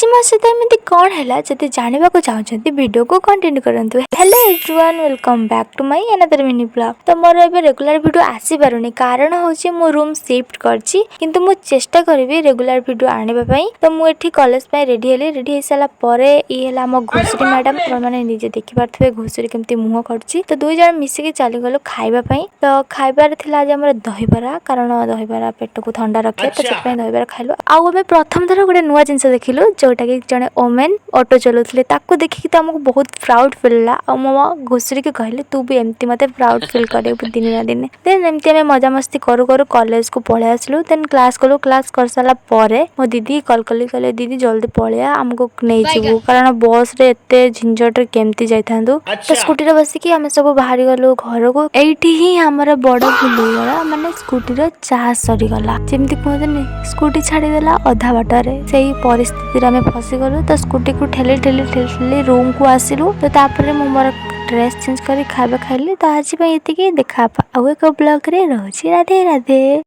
आज मो सहित एमती कौन है जब जानवा चाहते वीडियो को कंटिन्यू करंतु। Hello everyone, welcome back to my another mini blog. तो मोर ए रेगुलर वीडियो आसी पारुनी कारण होची मो रूम शिफ्ट करची, किंतु मु चेष्टा करबी रेगुलर वीडियो आनिबा पई। तो मु एठी कॉलेज पे रेडी हेई साला परे ई हला मो घोसरी मैडम माने निजे देखि पारथबे घोसरी केमती मुह करची। तो दुई जण मिसिके चली गलो खाइबा पई। तो खाइबार थिला आज हमर दहीबरा, कारण दहीबरा पेट को ठंडा रखे, तो से पई दहीबरा खाइलो। आउ हमें प्रथम थर गोटे नुआ जिनस देखिलु जोटा कि जने ओमेन ऑटो चलाउथले, ताको देखि त हमको बहुत प्राउड फील ला। आ मो घोसरी के कहले तू भी एमती मते प्राउड फील करे दिन ना दिन। देन एमती हमें मजा मस्ती करू करू कॉलेज को पळे आसलु। देन क्लास कलु, क्लास कर साला परे मो दीदी कॉल कली, कहले दीदी जल्दी पळेया हमको नै जीवु, कारण बस रे एते झिंझट रे केमती जाइथांदु। तो स्कूटी रे बसी कि हम सब बाहरी गलु घर को। एठी ही हमर बड़ भूल गला, माने स्कूटी रे चार्ज सरी गला। जेमती कहतनी स्कूटी छाड़ी देला अधा बाटरे, सेही परिस्थिति रे हमें फसी गलु। तो स्कूटी को ठेली रूम को आसिलु। तो तापर मु मोर ड्रेस चेंज करी खाइबा खाइली। तो आज पे एतिकी देखा आउ एक ब्लॉग रे रहछि। राधे राधे।